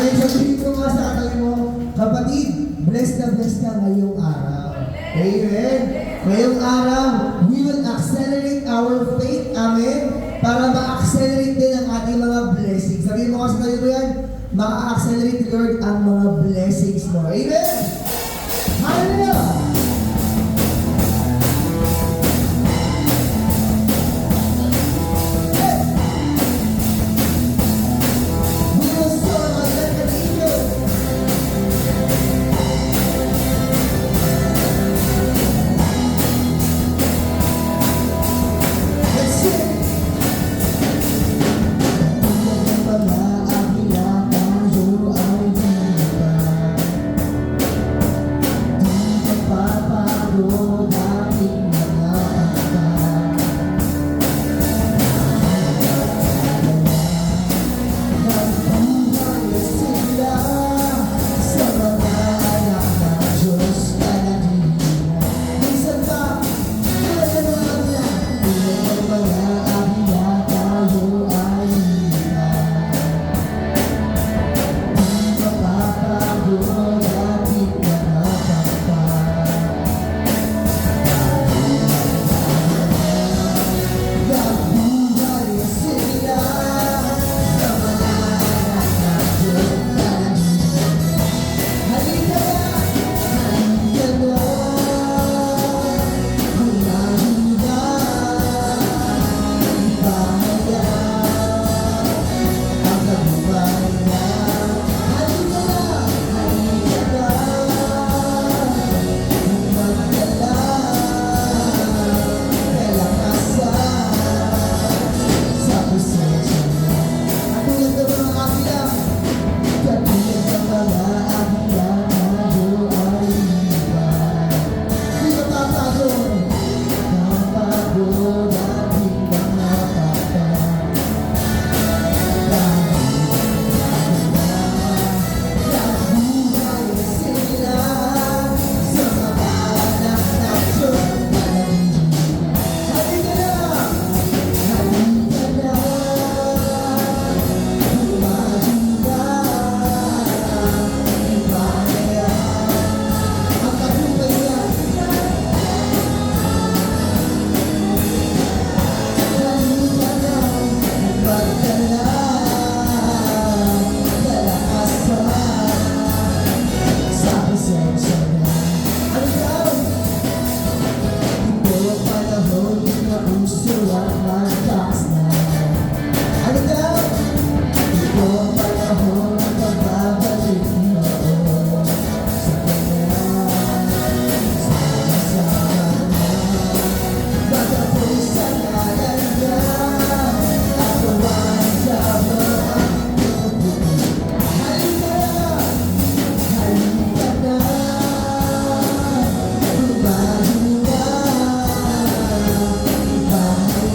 Amen. Sabihin ko nga sa katabi mo, kapatid, blessed na blessed ka ngayong araw. Amen. Ngayong araw, we will accelerate our faith. Amen. Para ma-accelerate din ang ating mga blessings. Sabihin mo kasi tayo mo yan, ma-accelerate, Lord, ang mga blessings mo. Amen. Hallelujah.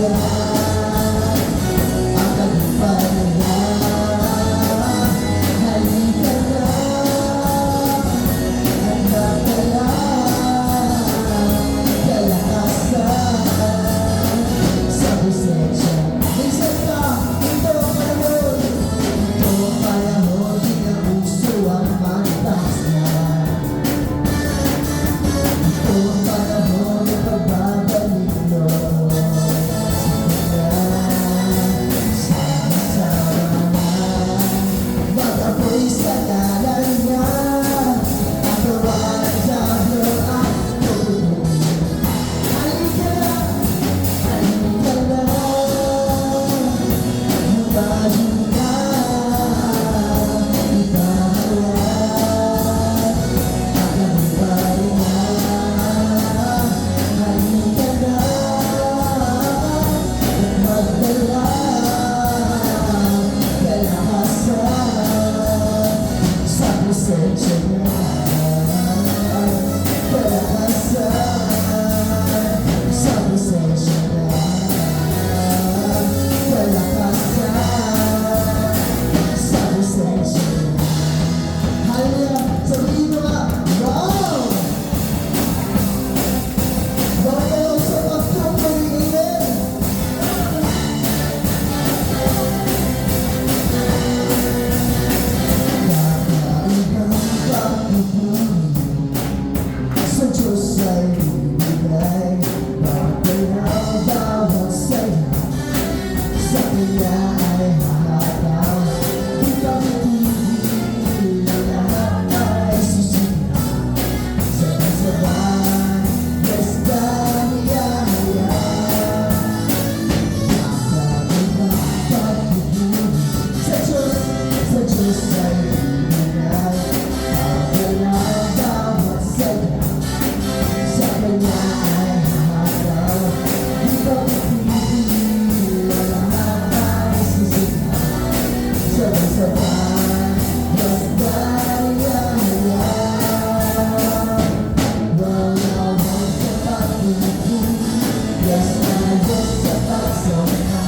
Yeah. ibigay. Bagay na bawat saya, sa kanya ay hahataw. Di pa pipili na lahat ay susunod. Sabay-sabay, basta niyaya. Bagay na pagpipili, sa Diyos ay ibigay. Bagay na bawat saya, sa kanya ay hahataw. Di pa pipili na lahat ay susunod. Sabay-sabay, basta niyaya. Walang sa pagpipili, yes na yes sa pagsama.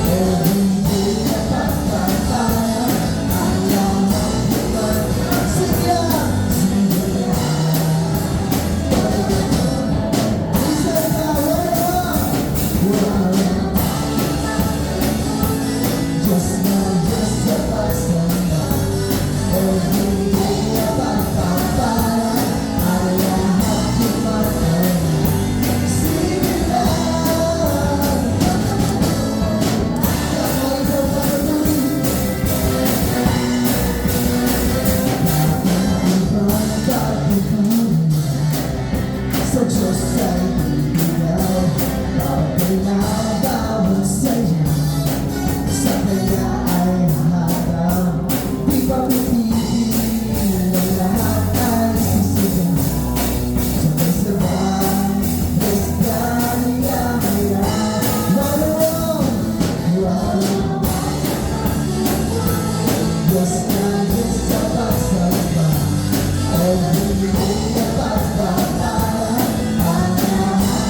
Everyday na pagpapala, alam mo naman. Sige na! Sige na! Isa na, wala! Just na yes sa pagsama. Everyday na pagpapala, alam mo naman. Sige na! Sa Diyos ay ibigay. Bagay na bawat saya, sa Kanya ay hahataw. Di pa pipili na lahat ay sisigaw. Sabay-sabay, basta niyaya. Wow! Yes na yes sa pagsama. Everyday na pagpapala, ang lahat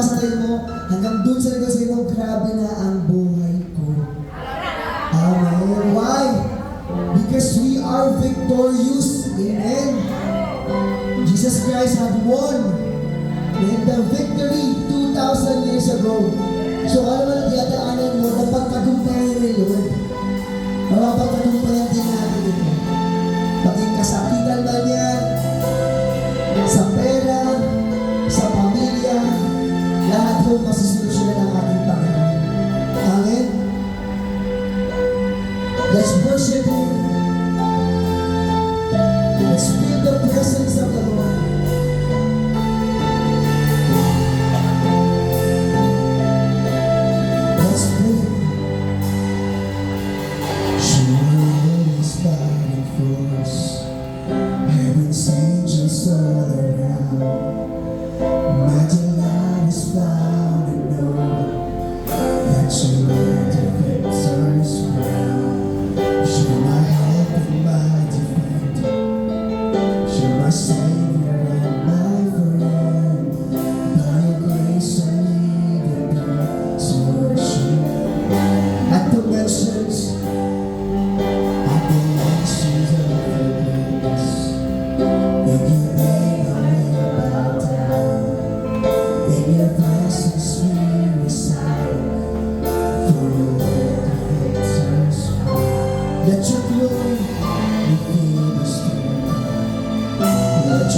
pagpapastay mo, hanggang dun sa nagsasabi mo, grabe na ang buhay ko. Amen. Why? Because we are victorious. Amen. Jesus Christ had won the victory 2,000 years ago. So ano man ang tiyataanan mo, napagtagumpayan ni Lord. Mapapagtagumpayan din natin ito. Maging kasakitan man yan, sa pera, sa pamilya, lahat po masusolusyonan ng ating Panginoon. Amen? Let's worship Him. Let's feel the presence of the Lord. Let's pray. She is fighting for us. Heaven's angels all around. My delight is found in knowing that you are the victor's crown. You're my help and my defender. You're my savior and my friend. By your grace I need a God to worship. At the mentions of the mentions of your goodness, in your name I will bow down. In your presence we reside. For your word the victor's crown. Let your glory reveal this temple. Let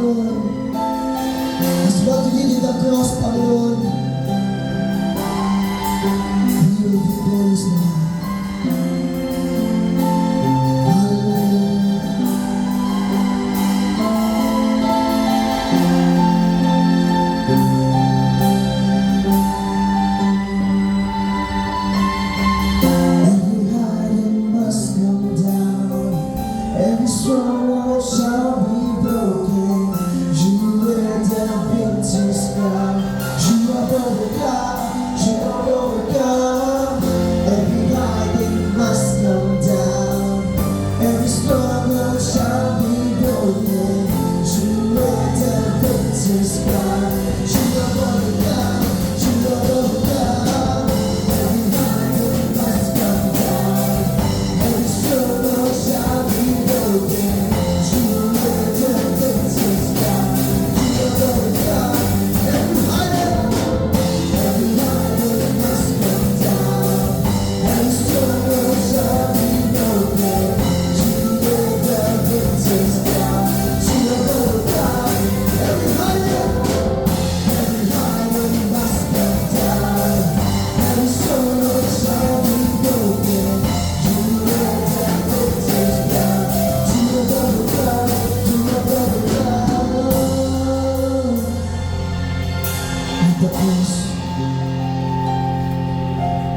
Panginoon. As what you did in the cross, Panginoon, we will victorious na. Stronghold shall be broken. You wear the victor's crown. You have overcome. You have overcome. Every hiding must come down. Every stronghold shall be broken. You wear the victor's crown. You have overcome. You have overcome. Every hiding must come down. Every stronghold shall be broken.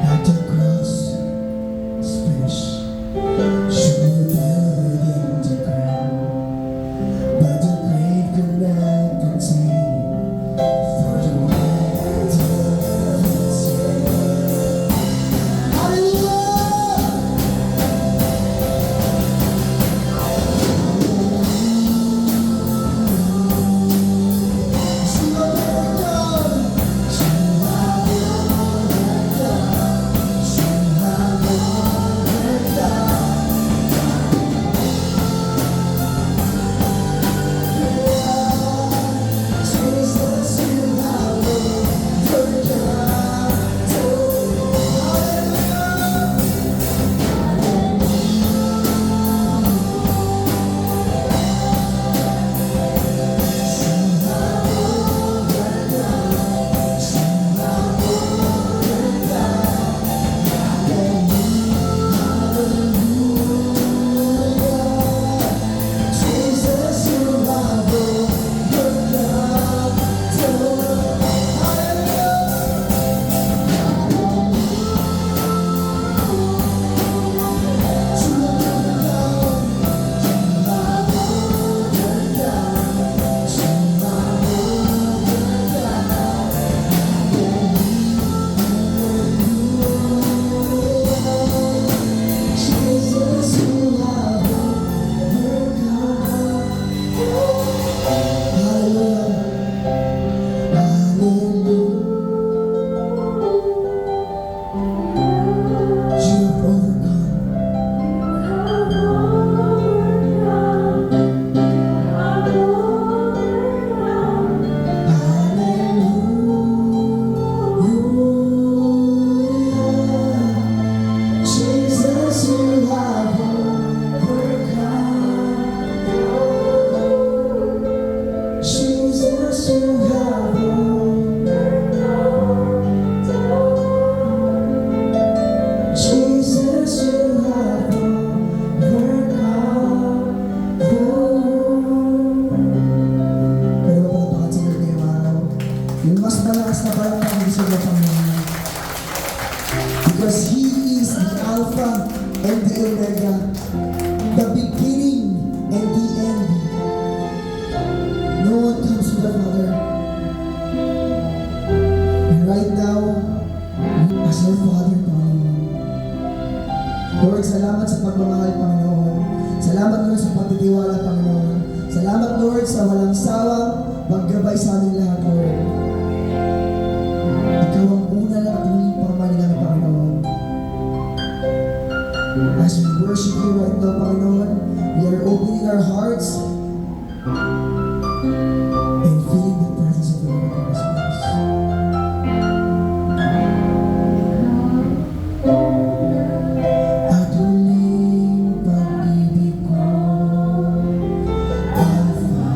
At the cross is finished. You were buried in the ground, but the grave could not contain. For you had the victory. Hallelujah! Yung mas malakas na parang pag-isip na Panginoon. Because He is the Alpha and the Omega, the beginning and the end. No one comes to the Father. And right now, as our Father, Panginoon. Lord, salamat sa pagmamahal, Panginoon. Salamat, Lord, sa pagtitiwala, Panginoon. Salamat, Lord, sa walang sawang paggabay sa aming lahat, Lord. Ikaw ang una lang at huling pamamaling namin, Panginoon. As we worship you right now, Panginoon, we are opening our hearts and feeling the presence of the Lord in this place. At huling pag-ibig ko, Alpha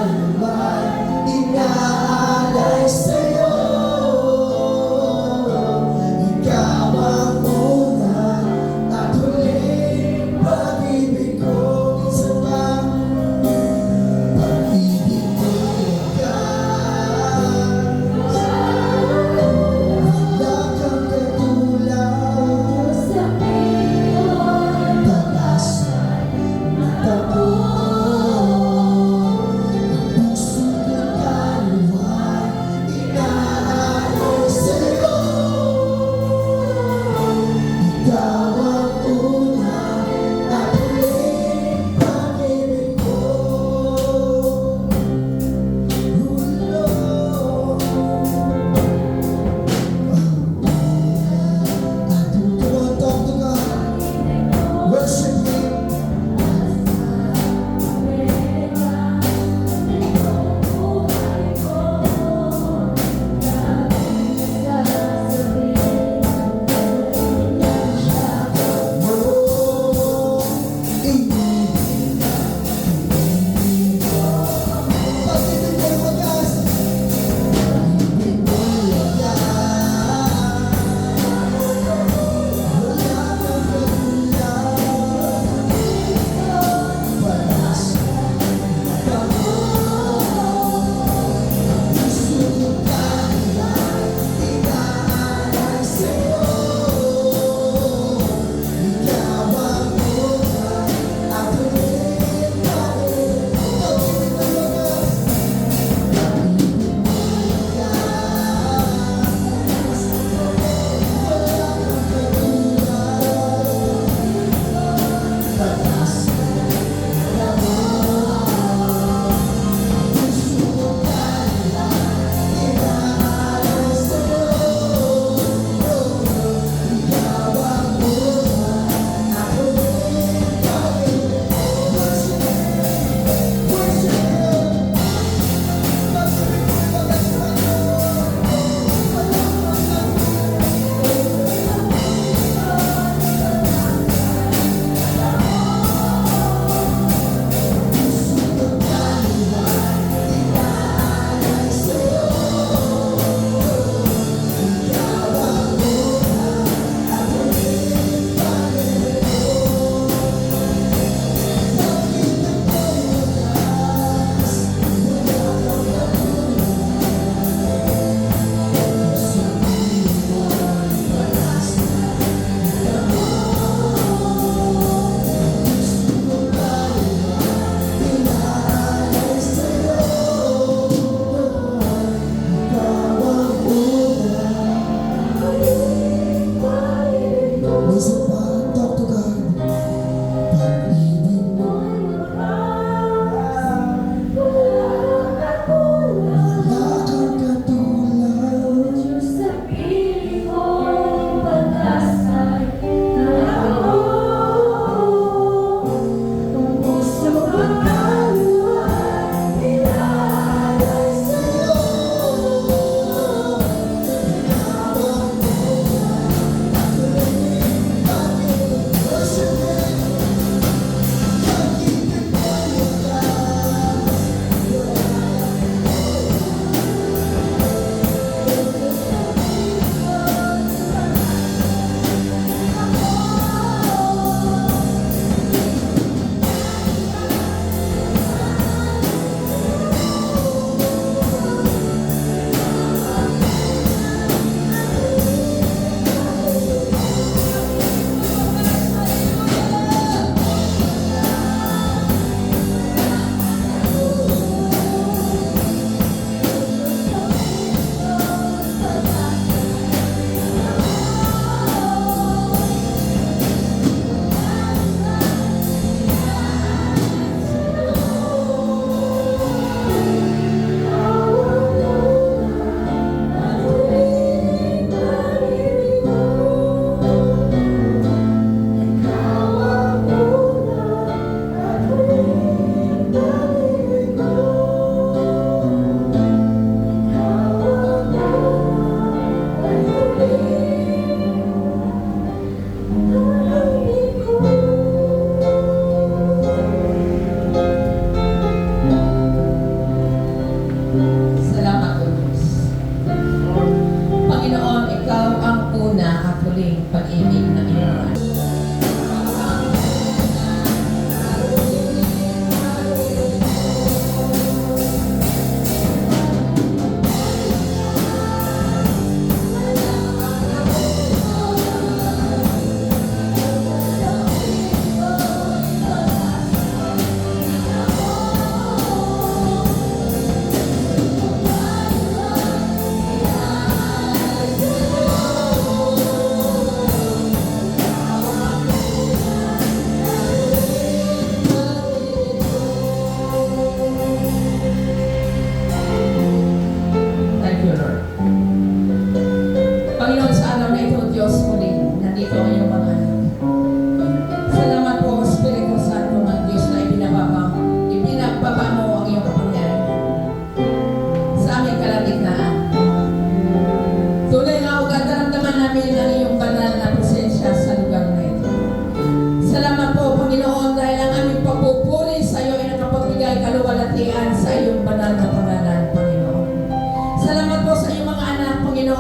luman inaalay sa'yo. Ikaw ang unang at huling pag-ibig ko. Sa pag-ibig mo wagas, wala kang katulad. Pag-asa na tapo, ang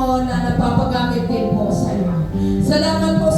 Panginoon, na napapagamit din po sa iyo. Salamat po